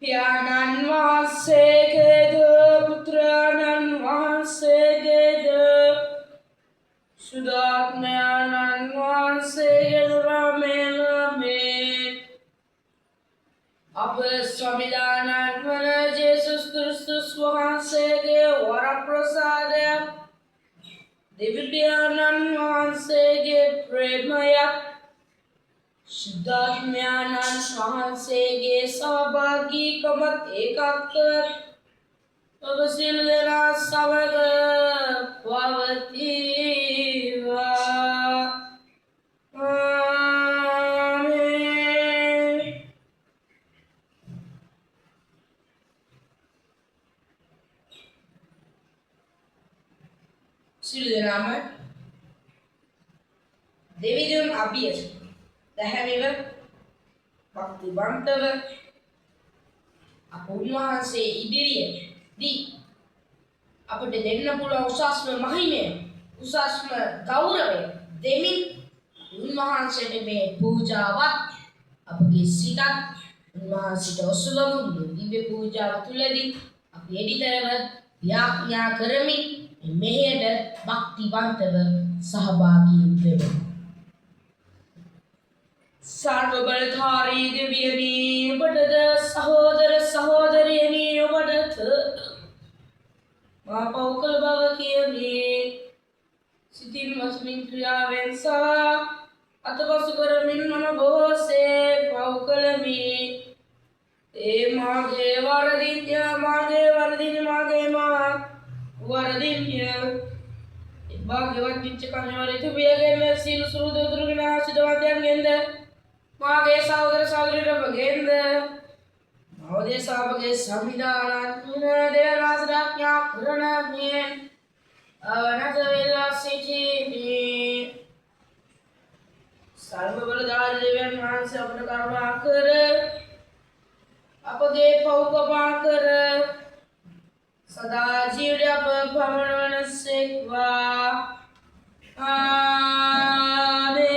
प्यानन वासे के द पुत्रानन वासे के द सुदात्मयानन वासे के रामेन में अब स्वामिदानन वन जेसुस क्रिस्तुस वासे के वरप्रसाद दिव्यानन वासे के प्रेमया शुद्धात्म्यानन वासेगे सहभागी कमत एकात्तर अवसिलना समग भवतीवा आमेन। සිළුදෙනාම දෙවියන් අභියස දැහැමිව භක්තිවන්තව අප උන්වහන්සේ ඉදිරියේදී අපට දෙන්න පුළුවන් උසස්ම මහිමය උසස්ම ගෞරවය දෙමින් උන්වහන්සේට මේ පූජාවත් අපගේ සිතත් උන්වහන්සේට ඔසවමු දිව්‍ය පූජාව තුලදී අපි එඩිතරව යාඥා කරමින් මෙහෙයට භක්තිවන්තව සහභාගී වෙමු। सर्वबलधारी दिव्यनी बड़द सहोदर सहोदरियनी बड़द मापौकल भवकियनी सिद्धिन मस्मिन क्रियावेंसा अथवा सुकरमिन मनभोसे पौकलमी ए मागे वरदिन्य मागे वरदिन मागे मा वरदिन्य भाग्यवत विच्चकन्यवरे तुबियगे में सील सुरुद दुर्गना सिद्धवाद्यन गेंद मागे सहोदर सहोदरी बगेंद महोदय साबगे संविधान देवराजराज्ञा कुरणज्ञे अवनत वेला सिद्धि सर्वबलधारी देवन मान से अपने करुणा कर अपगे पौकपा कर सदा जीवड्या भ्रमण सेवा आमेन।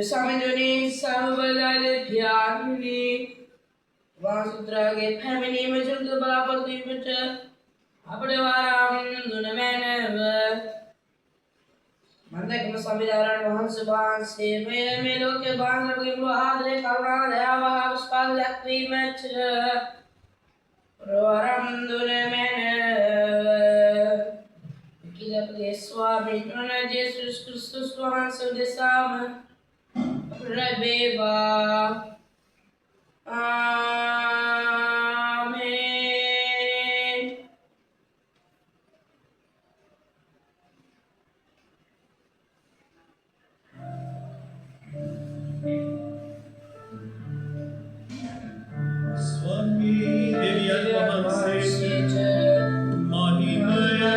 सामिदुनी सर्वबलधारी ध्यानी वासुद्रागे फैमिली में जुल्द बराबर दी बिट अपने वाराम दुनमैनव मंदक में संविधान वहंस बांस से में लोग के बांस लगे हादरे करुणा दया पुष्पाल लक्ष्मी में चल वाराम दुनमैनव किलप के स्वामी नन जेसुस क्रिस्तुस वहंस देसाम Rebeba Amen. Swami Deviyan Mahanse Mahimaya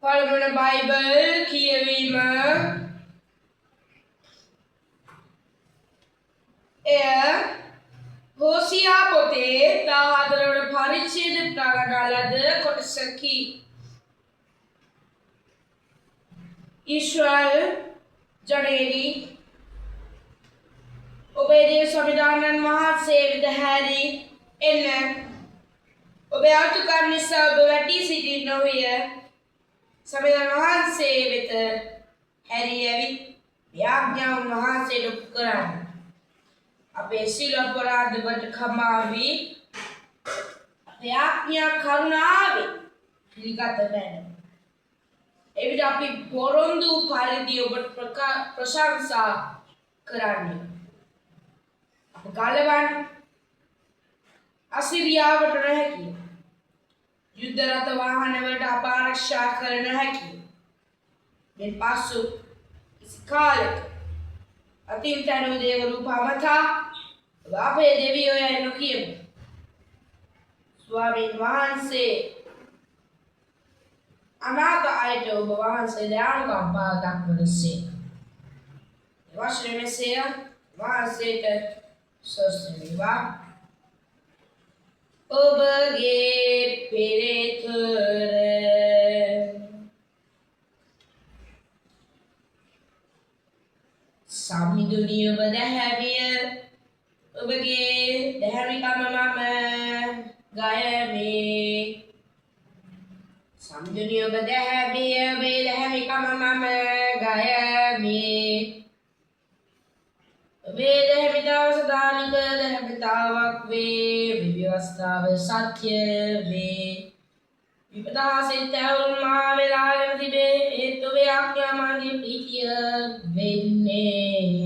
පළමුවන බයිබල් කියවීම එය හෝසියා පොතේ 14 වන පරිච්ඡේදයට ගන්නා ලද කොටසකි. ඊශ්වර් ජනේනි ඔබේ දේව සංවිධානයන් වහන්සේ විදහැරි එන්න ඔබේ අතුකම් නිසා ඔබ වැටී සිටි නොවිය සංවිධාන වහන්සේ වෙත හැරී ඇවිත් යාඥාවන් වහන්සේට ඔප්පු කරන්න. අපේ සියලු අපරාධ වලට කමා වී අපේ යාඥා කරුණාවෙන් පිළිගත බැන. එවිට අපි පොරොන්දු පරිදි ඔබට ප්‍රශංසා කරන්නේ. අප ගලවන්න අසිරියාවට නොහැකිය. යුද්ධ රථ වාහන වලට අප ආරක්ෂා කර නොහැකිය. මෙන් පසු කිසි කාලයක අතින්තනු දේව රූප අමතා අපේ දෙවියෝ යයි නොකියමු. ස්වාමීන් වහන්සේ අනාථ අයට ඔබ වහන්සේ දයානුකම්පා දක්වනසේ. වශයෙන් මෙසේය වහන්සේට ස්තුති වේවා. ඔබගේ පෙරේතර සම්මිදුනි ඔබ දැහැමිය ඔබගේ දැහැමිකම මම ගයමි. සම්මිදුනි ඔබ දැහැමිය ඔබේ දැහැමිකම මම ගයමි. ඔබේ දැහැමිතාව සදානික දැහැමිතාවක් වේ. විවස්ථාව සත්‍ය වේ. විපදාසිත උන්මා වේලාගෙන තිබේ. ඒත් ඔබේ ආඥාමාගේ ප්‍රීතිය වෙන්නේය.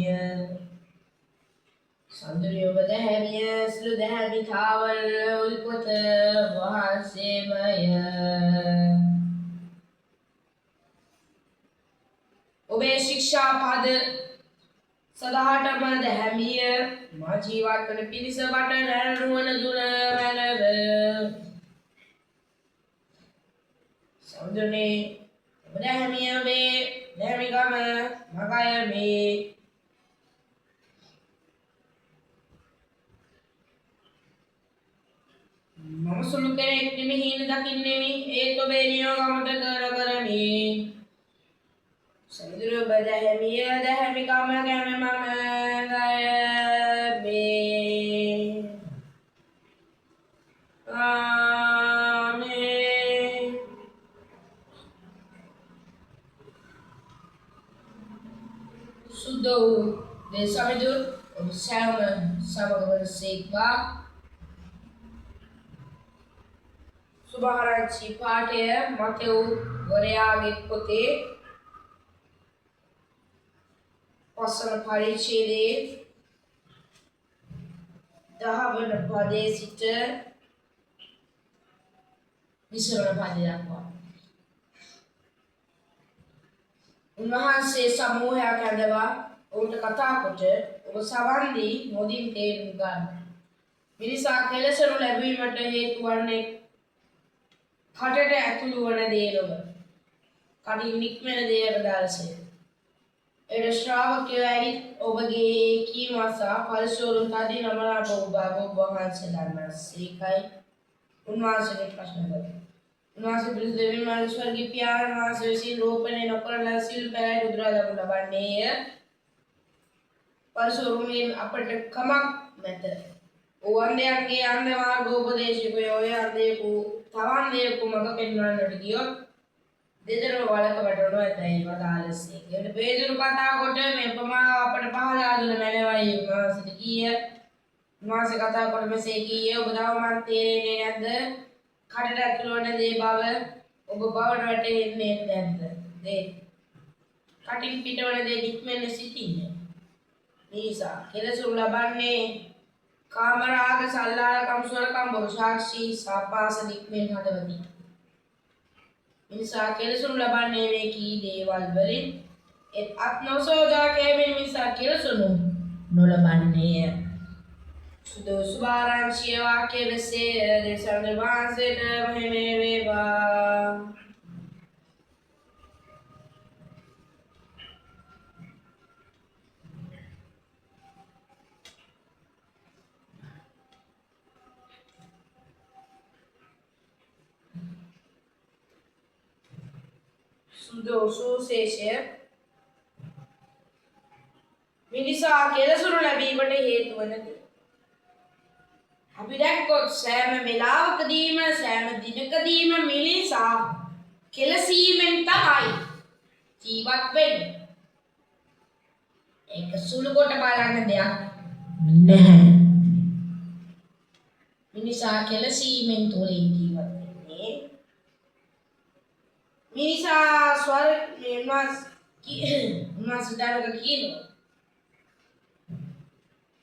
සම්දුනි ඔබ දැහැමිය සිළු දැහැමිතාවල් උල්පොත වහන්සේමය. ඔබේ ශික්ෂා පද සදාටම දැහැමිය. මා ජීවත් වන පිරිස වට නැරණුවන දුන මැනව. සම්දුනි ඔබ දැහැමිය වේ. දැහැමිකම මගයමි. මම සුළු කෙනෙක් නෙමෙයි හීන දකින්නෙමි. ඒත් ඔබේ නියෝග අමතක කරමි. සම්දුනි ඔබ දැහැමිය දැහැමිකම ගැන මම ගයමි. ආමේන්. සුද්ධ වූ දේශමිදුන් ඔබ සෑම සමග වනසේක්වා. සුභාරංචි පාඨය මතෙව් වරයාගේ පොතේ 5 වන පරිච්ඡේදයේ 10 වන පදයේ සිට 20 වන පදය දක්වා. උන්වහන්සේ සමූහයක් ඇඳවා ඔවුන්ට කතා කොට ඔබ සවන් දී නොදින් තේරුම් ගන්න. මිනිසා කෙලෙසනු ලැබීමට හේතු වන්නේ කටට ඇතුළු වන දේ නොව කටින් නික්මෙන දේ අදාළසේ. එඩ ශ්‍රාවකයෝ ඇවිත් ඔබගේ කීම අසා පරිශෝරුන් තදී නමනාප ඔබ වහන්සේ දන්නාසේකයි. උන්වහන්සේට ප්‍රශ්න කළා. උන්වහන්සේ පිළිතුරු දෙමින් මාගේ ස්වර්ගීය පියාණන් වහන්සේ විසින් රෝපණය නොකරන සිල් පැලැයි උදුරා දමු ලබන්නේය. පරිශෝරුන්ගෙන් අපට කමක් නැත. ඕවන්දයන්ගේ අන්ධ මාර්ගෝපදේශකයෝ ඔය අන්ධයෙකු තවන් දෙයකු මඟ පෙන්වන්නට ගියොත් දෙදරම වලක වැටෙනු ඇතැයි වදාළසේ. එවිට පේදුරු කතා කොට මේ උපමාව අපට පහදා දුන මැනවයි උන්වහන්සේට කීය. උන්වහන්සේ කතා කොට මෙසේ කීය. ඔබ තවමත් තේරෙන්නේ නැද්ද? කටට ඇතුළු වන දේ බව ඔබ බවට වැටෙන්නේ නැද්ද? දේ කටින් පිටවන දේ නික්මෙන්න සිටින්නේ. නිසා කෙලෙසුන් ලබන්නේ කාමරාග සල්ලාලකම් සොරකම් බොරු සාක්ෂි සාපාස නික්මෙන් හදවති. නිසා කෙලෙසුන් ලබන්නේ මේ කී දේවල් වලින් එත් අත්නොසෝදා කැමෙන නිසා කෙලෙසුන් නොලබන්නේය. සුභාරංචිය වාක්‍ය වෙසේ දේශන වහන්සේට මහිමේ වේවා. සුවිශේෂය මිනිසා කෙලෙසුන් ලැබීමට හේතු වන දේ. අපි දැක්කොත් සෑම වෙලාවකදීම සෑම දිනකදීම මිනිසා කෙලසීමෙන් තමයි ජීවත් වෙන්නේ. ඒක සුළු කොට බලන්න දෙයක් නැහැ. මිනිසා කෙලසීමෙන් තොලින් ජීවත් වෙන්නේ. මිනිසා ස්වර්ගයේ කියනවා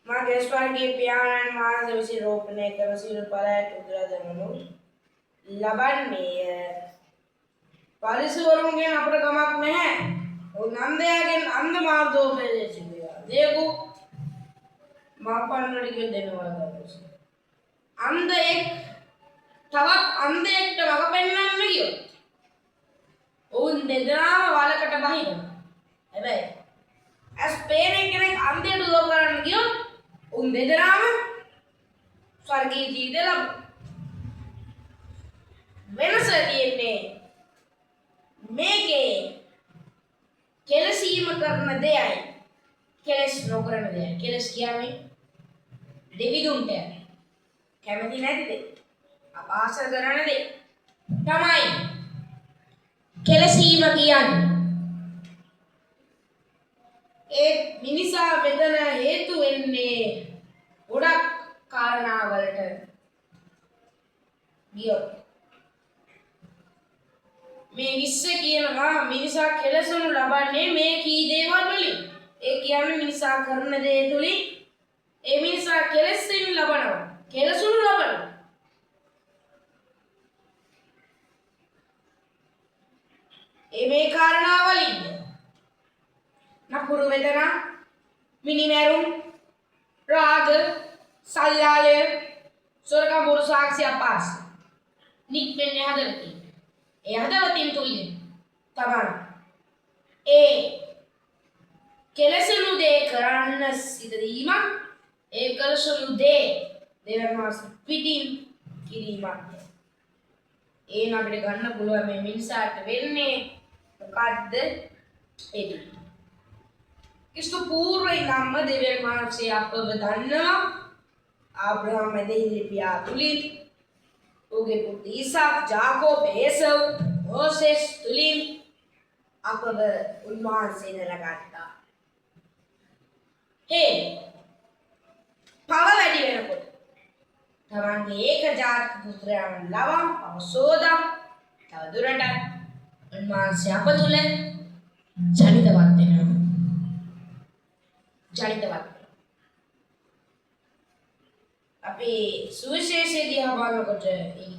මගේ ස්වර්ගයේ පියාණන් වහන්සේ විසින් රෝපණය කර සියලු පළාත් උදුරදමනු ලබන්නේ පරිසවරුන්ගෙන් අපට කමක් නැහැ. ඔව් නන්දයාගෙන් අන්ධ මාර්ගෝපදේශ සිදුවා. දේකු මාපන්නට කිය දෙනවා ගන්නවා. අන්ධයෙක් තවත් අන්ධයෙක්ට වග පෙන්වන්න ගියොත් ඔවුන් දෙදෙනාම වලකට බහිනවා. හැබැයි as පේන කෙනෙක් අන්ධයට උදව් කරන්න ගියොත් උන් දෙදෙනාම ස්වර්ගීය ජීවිතය ලබනවා. වෙනස තියෙන්නේ මේකේ කෙලසීම කරන දෙයයි කෙලස් නොකරන දෙයයි. කෙලස් කියන්නේ දෙවිදුන්ට කැමති නැති දේ, අපාස කරන දේ තමයි කෙලසීම කියන්නේ. ඒ මිනිසා මෙතන හේතු වෙන්නේ ගොඩක් කාරණාවලට ගියොත් මේ විශ්ව කියනවා මිනිසා කෙලසුණු ලබන්නේ මේ කී දේවල් වලින්. ඒ කියන්නේ මිනිසා කරන දේ තුලින් ඒ මිනිසා කෙලෙසින් ලබනවා. කෙලසුණු ලබනවා. මේ කාරණා වලින් නපුරු වේදනා, මිනිමැරුම්, රාග, සල්ලාලය, සොරකම් බොරු සාක්ෂි අපාස නික්මෙන්නේ හදවතින්. ඒ හදවතින් තුලින් තමයි ඒ කෙලෙසුණු දේ කරන්න සිදුවීම. ඒ කෙලෙසුණු දේ දෙවනවාස් පිටින් කිරීමක්. ඒන අපිට ගන්න පුළුවන් මේ මිනිසාට වෙන්නේ මොකද්ද? ඒක කිස්තු පූර්වේ නම් දෙවියන් වහන්සේ අපව දන්නවා. ආබ්‍රහම් දෙහිලි පියා තුලින් ඔහුගේ පුතු ඊසාක්, ජාකෝබ්, ඒසව්, මෝසෙස් තුලින් අපව උන්වහන්සේ නලගත්තා. පව වැඩි වෙනකොට තමන්ගේ ඒකජාත පුත්‍රයන් ලවම් අවසෝදම් තව දුරට උන්වහන්සේ අප තුළ ජනිතවත් වෙනවා. අපි සුවිශේෂී දිහා බලනකොට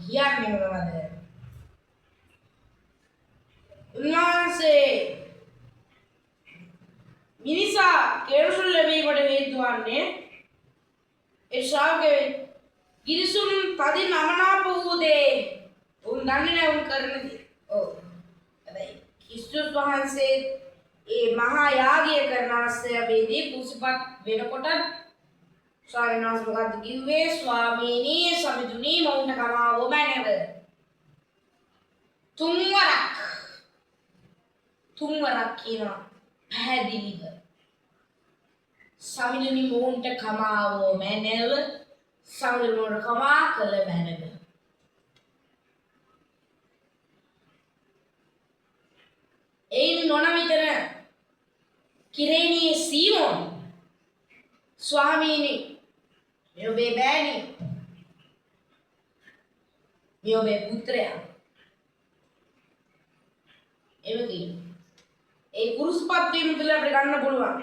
කියන්නේ මොනවද? උන්වහන්සේ මිනිසා කෙලෙසුන් ලැබීමට හේතු වන්නේ ඒ ශ්‍රාවකේ කිරිසුන් තදින් අමනාප වූ දේ උන් දන්නේ නැහැ උන් කරන දේ. ඔව්. හැබැයි ක්‍රිස්තුස් වහන්සේ ඒ මහා යාගය කරන අවස්ථාවේදී කුසපත් වෙනකොට ස්වාමීන් වහන්සේ මොකද්ද කිව්වේ? ස්වාමීනි සමිඳුනි මවුන්ට කමාවෝ මැනව. තුන්වරක් කියනවා පැහැදිලිව. සමිඳුනි මවුන්ට කමාවෝ මැනව. සමිඳුනි කමා කළ මැනව. එයින් නොන විතර කිරේණියේ සීමෝන් ස්වාමීනි මේ ඔබේ බෑණි මේ ඔබේ පුත්‍රයා එවකී ඒ කුරුසුපත් වීම තුළ අපිට ගන්න පුළුවන්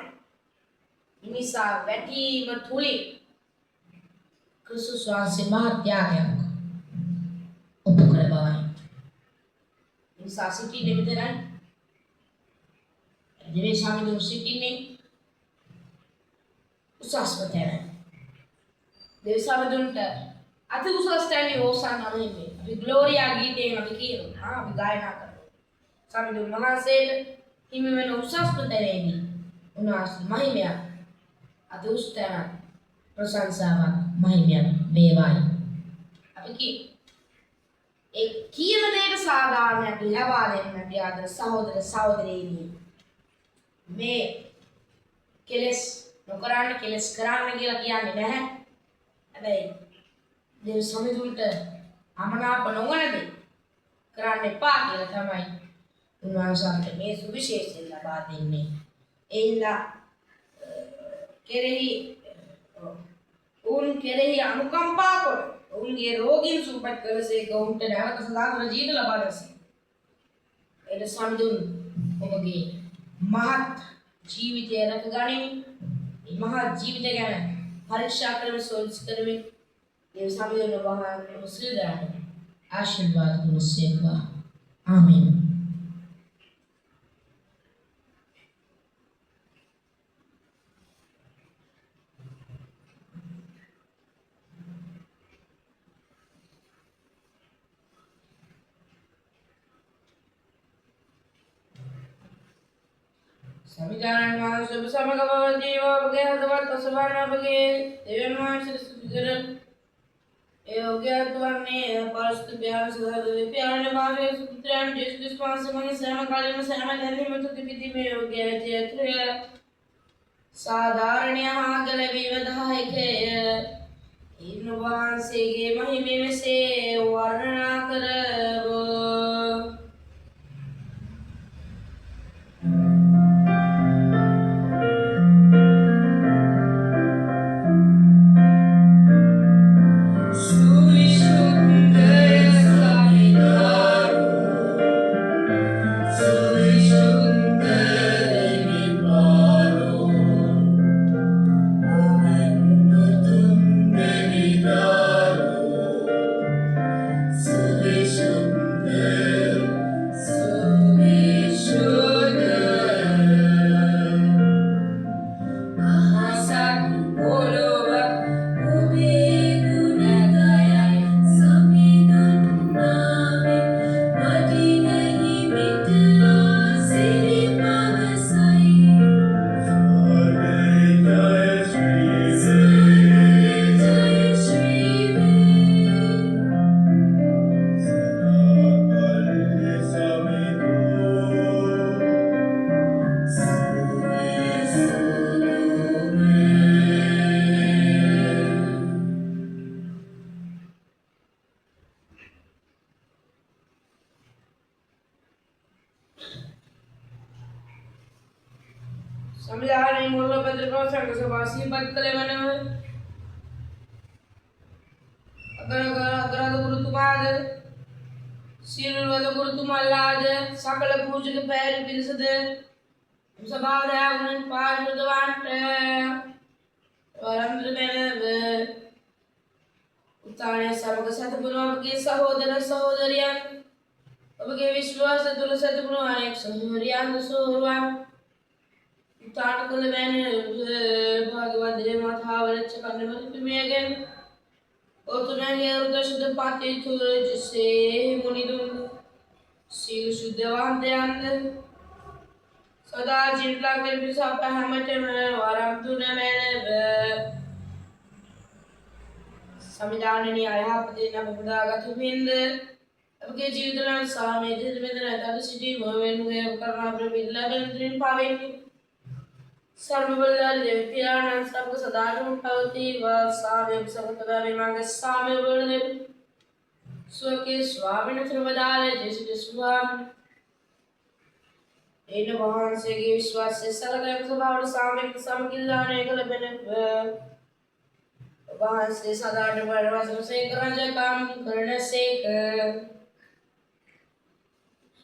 මිනිසා වැටීම තුලින් ක්‍රිස්තුස් වහන්සේ මහා ත්‍යාගයක් ඔප්පු කළ බවයි. මිනිසා සිටින්නේ මෙතනයි. දිවේ සාමිදුන් සිටින්නේ උසස්ම තැන. දිවේ සාමිදුන්ට අති උසස් තැනේ ඕසන් අමින්නේ. අපි ග්ලෝරියා ගීතයෙන් අපි කියනවා. අපි ගායනා කරනවා. සාමිදුන් වහන්සේට හිමි වෙන උසස්ම තැනේදී උන්වහන්සේ මහිමයක් අති උසස් තැන ප්‍රශංසාවක් මහිමයක් වේවායි. අපි ඒ කියන දෙයට සාධාරණයක් ලබා දෙන්නට ආදර සහෝදර සහෝදරියනි මේ කෙලස් නොකරන්න කෙලස් කරන්න කියලා කියන්නේ නැහැ. හැබැයි දේව සමිඳුන්ට අමනාප නොවන දේ කරන්න එපා කියලා තමයි උන්වහන්සේට මේ සුවිශේෂය ලබා දෙන්නේ. එයිලා කෙරෙහි උන් කෙරෙහි අනුකම්පා කොට උන්ගේ රෝගීන් සුවපත් කළසේක උන්ට නැවත සදාතන ජීවිත ලබා දෙසේ. එද සමිඳුන් ඔබගේ මහත් ජීවිතය රැක ගනිමින් මේ මහත් ජීවිතය ගැන පරීක්ෂා කරමින් සෝදිස් කරමින් දේව සමිඳුන් වහන්සේ මුස්ලිදාන ආශිර්වාද දුන්නේවා. ආමේන්. සමිධානන් වහන්සේ ඔබ සමග පවතිවා. ඔබගේ හදවත් අසවන්න ඔබගේ දෙවියන් වහන්සේ ස්තුති කර ඒ ඔබගේ අත්වන්නේ පරිශුද්ධ ධ්‍යාන සදාද දෙවියන් වහන්සේ සුත්‍රයන් ජේසුස් වහන්සේ මගේ සෑම කාලෙම සෑම දැරීම තුති පිටිමේ ඔබගේ චේත්‍රය සාධාරණ්‍ය හාගල විවදායකය ඉන්න වහන්සේගේ මහිමේ මෙසේ වර්ණනා කරවෝ. संविधान मूलपत्र को संघ सभा सीबद्ध कले मने अगर गुरुत्वाद सीलवद गुरुत्वमल्लाद सकल पूजक पैर पिलसद सभावया उन पार्षदवांट वरंद्र में उताने सर्व सतगुणों के सहोदर सहोदरियां अबके विश्वास तुल सतगुणों अनेक सहोदरियां सोहरवा ताटकुल मैंने भगवत रे माथा वरच करने वाली तुम्हें अगेन और तुम्हें ये उधर शुद्ध पाते थोड़े जिससे मुनि तुम सील शुद्धवान ध्यान सदा जिंदा के भी सब हमटे में वाराम तूने मैंने संविधान ने आया पति न बुदागा तुम्हिंद अब के जीवित में सामे जिस में रहता तो सिटी भवन में करना प्रबिल्ला बंद्रिन पावेंगे सर्वबलदार देवपियान सबको सदारण भवति व सामे सबकदा विमांग सामे वर्णे स्वके स्वामिन सर्वदारे जैसे स्वामी इन भगवान से के विश्वास से सरल स्वभाव सामे समकिल्लाने कल बने भगवान से सदारण परवास से करने काम करने से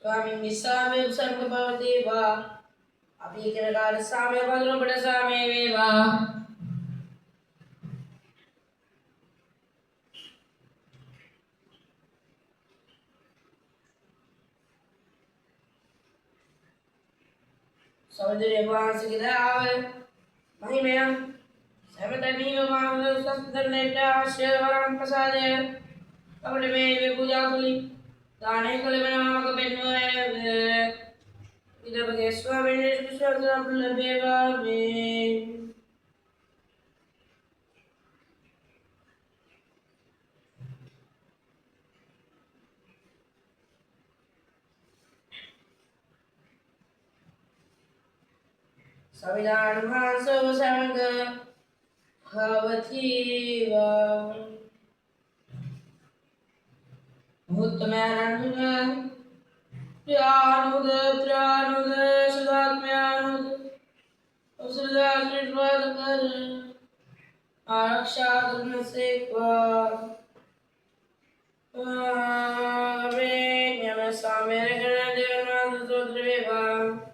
ස්වාමීන් විසාමයේ උසන්ක පවතිවා අපි කරන කාර්ය සාමය බඳුන ඔබට සාමය වේවා සහෝදරයන් වහන්සේගේ දයාව මහිමය සෑමතැනීම මානව උසස්තරණයට අවශ්‍ය වරම් ප්‍රසාදය අපට මේ පූජා තුලින් දානය කළ වෙනාමක පෙන්වන ඉදපගේ ස්වාමීන් වහන්සේ විශ්වාසම් ලැබේවා මේ සවිධාන වහන්සේ සමග භවතිවා මුත්තමයන්හුන ත්‍යානුද සුදාත්මයන්හුද අවසරදාශ්‍රීවාද කර ආරක්ෂා කරන සේක්වා ආමේන් යම සාමයරකන දෙවනවාද සෝත්‍ර වේවා